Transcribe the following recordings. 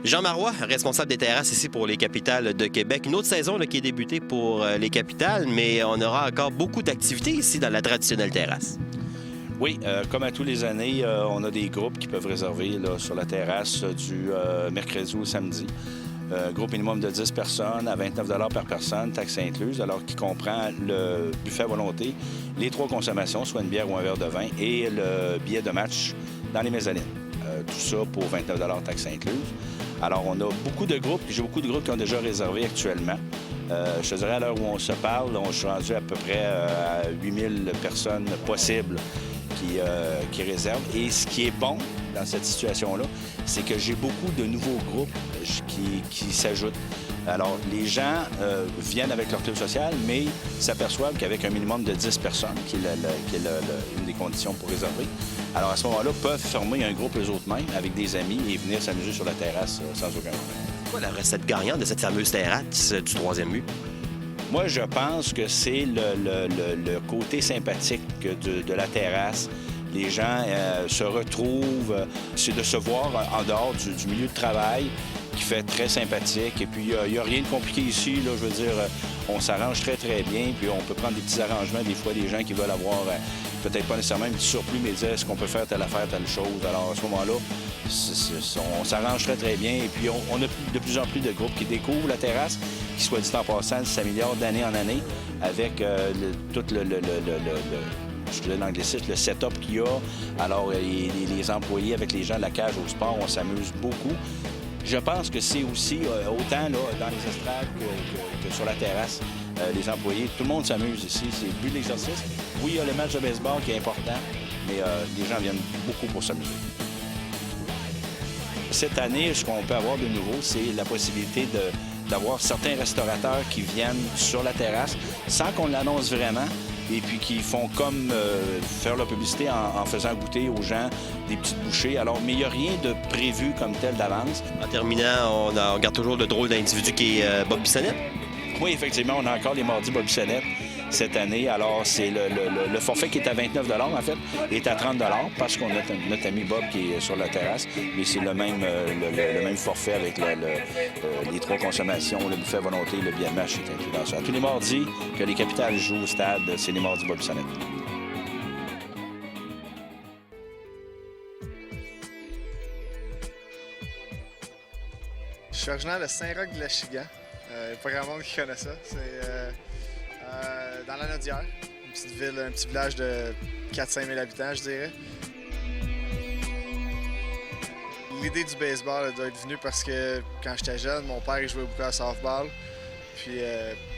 Jean Marois, responsable des terrasses ici pour les Capitales de Québec. Une autre saison là, qui est débutée pour les Capitales, mais on aura encore beaucoup d'activités ici dans la traditionnelle terrasse. Oui, comme à tous les années, on a des groupes qui peuvent réserver là, sur la terrasse du mercredi au samedi. Groupe minimum de 10 personnes à 29 par personne, taxe incluse, alors qui comprend le buffet à volonté, les 3 consommations, soit une bière ou un verre de vin, et le billet de match dans les mezzanines. Tout ça pour 29 taxe incluse. Alors, on a beaucoup de groupes, j'ai beaucoup de groupes qui ont déjà réservé actuellement. Je te dirais, à l'heure où on se parle, je suis rendu à peu près à 8000 personnes possibles qui réservent. Et ce qui est bon dans cette situation-là, c'est que j'ai beaucoup de nouveaux groupes qui s'ajoutent. Alors, les gens viennent avec leur club social, mais s'aperçoivent qu'avec un minimum de 10 personnes, qui est une des conditions pour réserver, alors à ce moment-là, peuvent former un groupe eux-mêmes avec des amis et venir s'amuser sur la terrasse sans aucun problème. C'est quoi la recette gagnante de cette fameuse terrasse du 3e but? Moi, je pense que c'est le côté sympathique de la terrasse. Les gens se retrouvent, c'est de se voir en dehors du milieu de travail qui fait très sympathique. Et puis, il n'y a rien de compliqué ici. Là, je veux dire, on s'arrange très, très bien. Puis, on peut prendre des petits arrangements. Des fois, des gens qui veulent avoir peut-être pas nécessairement un petit surplus, mais dire est-ce qu'on peut faire telle affaire, telle chose. Alors, à ce moment-là, on s'arrange très, très bien. Et puis, on a de plus en plus de groupes qui découvrent la terrasse, qui, soit dit en passant, s'améliore d'année en année avec tout je dirais l'anglicisme, le setup qu'il y a. Alors, les employés avec les gens de la cage au sport, on s'amuse beaucoup. Je pense que c'est aussi, autant là, dans les estrades que sur la terrasse, les employés, tout le monde s'amuse ici. C'est le but de l'exercice. Oui, il y a le match de baseball qui est important, mais les gens viennent beaucoup pour s'amuser. Cette année, ce qu'on peut avoir de nouveau, c'est la possibilité d'avoir certains restaurateurs qui viennent sur la terrasse sans qu'on l'annonce vraiment, et puis qui font comme faire leur publicité en faisant goûter aux gens des petites bouchées. Alors, mais il n'y a rien de prévu comme tel d'avance. En terminant, on garde toujours le drôle d'individu qui est Bob Bissonnette. Oui, effectivement, on a encore les mardis Bob Bissonnette cette année. Alors, c'est le forfait qui est à 29 en fait, est à 30 parce qu'on a notre ami Bob qui est sur la terrasse. Mais c'est le même forfait avec les 3 consommations, le buffet à volonté, le billet de match est inclus dans ça. Tous les mardis que les Capitales jouent au stade, c'est les mardis Bob Bissonnette. Je suis originaire de Saint-Roch-de-l'Achigan. Il n'y a pas grand monde qui connaît ça. C'est dans la Nodière, une petite ville, un petit village de 4-5 000 habitants, je dirais. L'idée du baseball doit être venue parce que quand j'étais jeune, mon père il jouait beaucoup à softball. Puis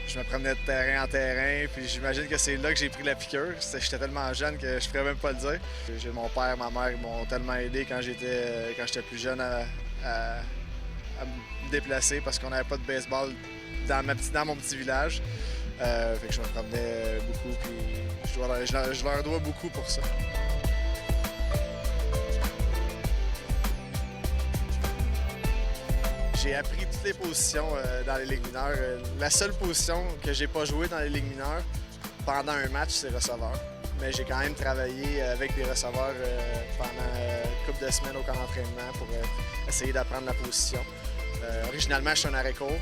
je me promenais de terrain en terrain. Puis j'imagine que c'est là que j'ai pris la piqûre. J'étais tellement jeune que je pourrais même pas le dire. Mon père et ma mère m'ont tellement aidé quand j'étais plus jeune à me déplacer parce qu'on n'avait pas de baseball dans mon petit village. Fait que je me promenais beaucoup, puis je leur dois beaucoup pour ça. J'ai appris toutes les positions dans les ligues mineures. La seule position que j'ai pas jouée dans les ligues mineures pendant un match, c'est receveur. Mais j'ai quand même travaillé avec des receveurs pendant une couple de semaines au camp d'entraînement pour essayer d'apprendre la position. Originalement, je suis un arrêt-court.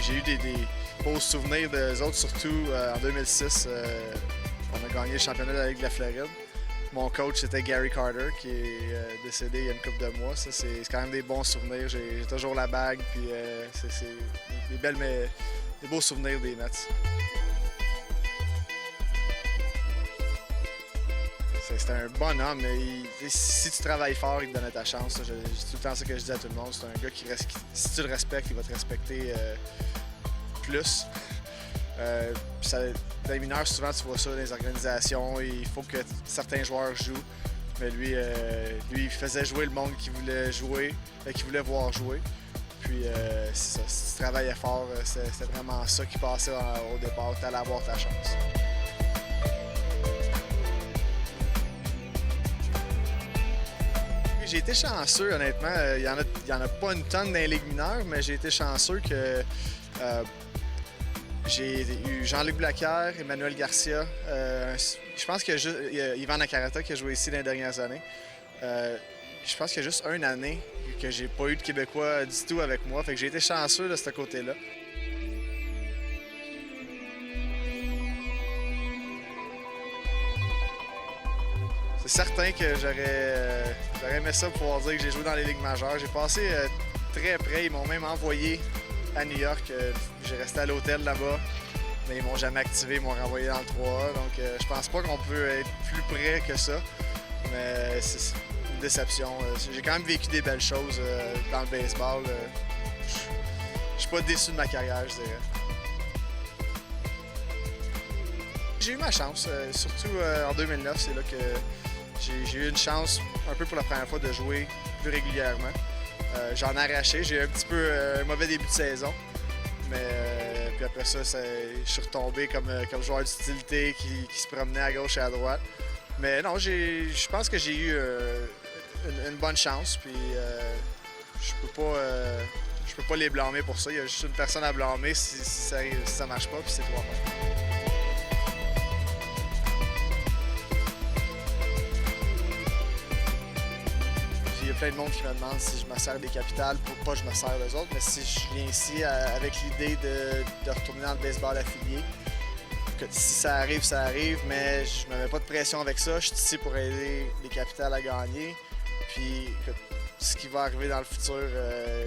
J'ai eu des beaux souvenirs d'eux autres, surtout en 2006, on a gagné le championnat de la Ligue de la Floride. Mon coach, c'était Gary Carter, qui est décédé il y a une couple de mois. Ça, c'est quand même des bons souvenirs. J'ai toujours la bague, puis c'est des beaux souvenirs des Mets. C'était un bon homme, mais si tu travailles fort, il te donnait ta chance. C'est tout le temps ça que je dis à tout le monde. C'est un gars qui, si tu le respectes, il va te respecter plus. Dans les mineurs, souvent, tu vois ça dans les organisations. Il faut que certains joueurs jouent. Mais lui, il faisait jouer le monde qui voulait jouer, qui voulait voir jouer. Puis, si tu travaillais fort, c'était vraiment ça qui passait au départ. Tu allais avoir ta chance. J'ai été chanceux, honnêtement. Il y en a pas une tonne dans les ligues mineures, mais j'ai été chanceux que J'ai eu Jean-Luc Blaquière, Emmanuel Garcia. Je pense qu'il y a Yvan Nakarata qui a joué ici dans les dernières années. Je pense qu'il y a juste une année que j'ai pas eu de Québécois du tout avec moi. Fait que j'ai été chanceux de ce côté-là. C'est certain que j'aurais aimé ça pouvoir dire que j'ai joué dans les ligues majeures. J'ai passé très près. Ils m'ont même envoyé à New York. J'ai resté à l'hôtel là-bas. Mais ils m'ont jamais activé, ils m'ont renvoyé dans le 3A. Donc je pense pas qu'on peut être plus près que ça. Mais c'est une déception. J'ai quand même vécu des belles choses dans le baseball. Je suis pas déçu de ma carrière, je dirais. J'ai eu ma chance, surtout en 2009, c'est là que j'ai eu une chance, un peu pour la première fois, de jouer plus régulièrement. J'en ai arraché, j'ai eu un petit peu un mauvais début de saison, mais puis après ça, je suis retombé comme joueur d'utilité qui se promenait à gauche et à droite. Mais non, je pense que j'ai eu une bonne chance, puis je peux pas les blâmer pour ça. Il y a juste une personne à blâmer si ça marche pas, puis c'est toi. Il y a plein de monde qui me demande si je me sers des capitales. Pourquoi je me sers d'eux autres, mais si je viens ici avec l'idée de retourner dans le baseball affilié, que si ça arrive, mais je me mets pas de pression avec ça. Je suis ici pour aider les capitales à gagner. Puis ce qui va arriver dans le futur,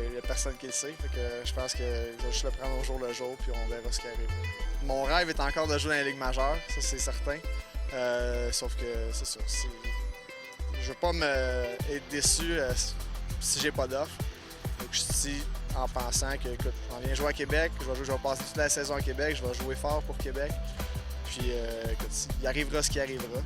il n'y a personne qui le sait. Fait que je pense que je vais juste le prendre au jour le jour, puis on verra ce qui arrive. Mon rêve est encore de jouer dans les ligues majeures, ça c'est certain. Sauf que c'est ça. Je veux pas être déçu si j'ai pas d'offre. Je suis ici en pensant que, écoute, on vient jouer à Québec, je vais passer toute la saison à Québec, je vais jouer fort pour Québec. Puis, écoute, il arrivera ce qui arrivera.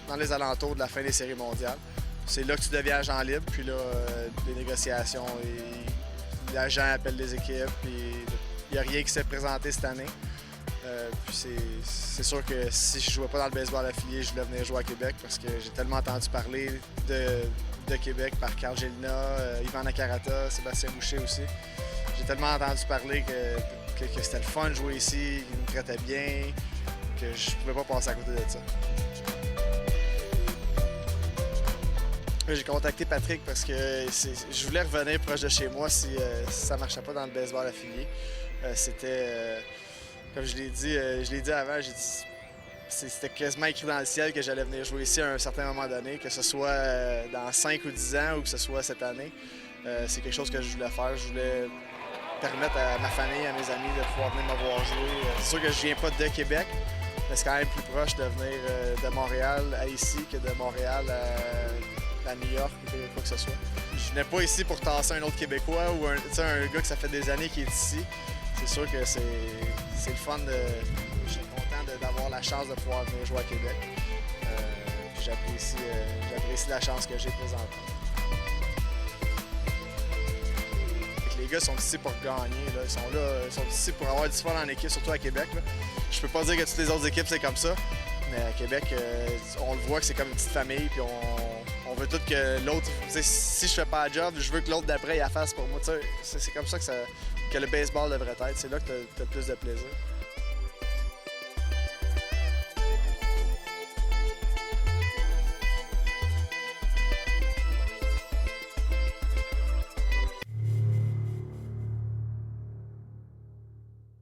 Dans les alentours de la fin des séries mondiales, c'est là que tu deviens agent libre. Puis là, les négociations, l'agent appelle les équipes. Puis il n'y a rien qui s'est présenté cette année. Puis c'est sûr que si je ne jouais pas dans le baseball affilié, je voulais venir jouer à Québec parce que j'ai tellement entendu parler de Québec par Carl Gélina, Yvan Nakarata, Sébastien Boucher aussi. J'ai tellement entendu parler que c'était le fun de jouer ici, qu'ils me traitaient bien, que je pouvais pas passer à côté de ça. J'ai contacté Patrick parce que je voulais revenir proche de chez moi si ça ne marchait pas dans le baseball affilié. C'était... Comme je l'ai dit avant, c'était quasiment écrit dans le ciel que j'allais venir jouer ici à un certain moment donné, que ce soit dans 5 ou 10 ans ou que ce soit cette année. C'est quelque chose que je voulais faire. Je voulais permettre à ma famille, à mes amis de pouvoir venir me voir jouer. C'est sûr que je viens pas de Québec, mais c'est quand même plus proche de venir de Montréal à ici que de Montréal à New York ou quoi que ce soit. Je venais pas ici pour tasser un autre Québécois ou un gars que ça fait des années qui est ici. C'est sûr que c'est le fun. Je suis content d'avoir la chance de pouvoir venir jouer à Québec. J'apprécie la chance que j'ai présentement. Les gars sont ici pour gagner. Là. Ils sont ici pour avoir du fun en équipe, surtout à Québec. Là. Je peux pas dire que toutes les autres équipes, c'est comme ça. Mais à Québec, on le voit que c'est comme une petite famille. Puis on veut tout que l'autre... Si je fais pas la job, je veux que l'autre d'après, il la fasse pour moi. C'est comme ça que le baseball devrait être. C'est là que tu as le plus de plaisir.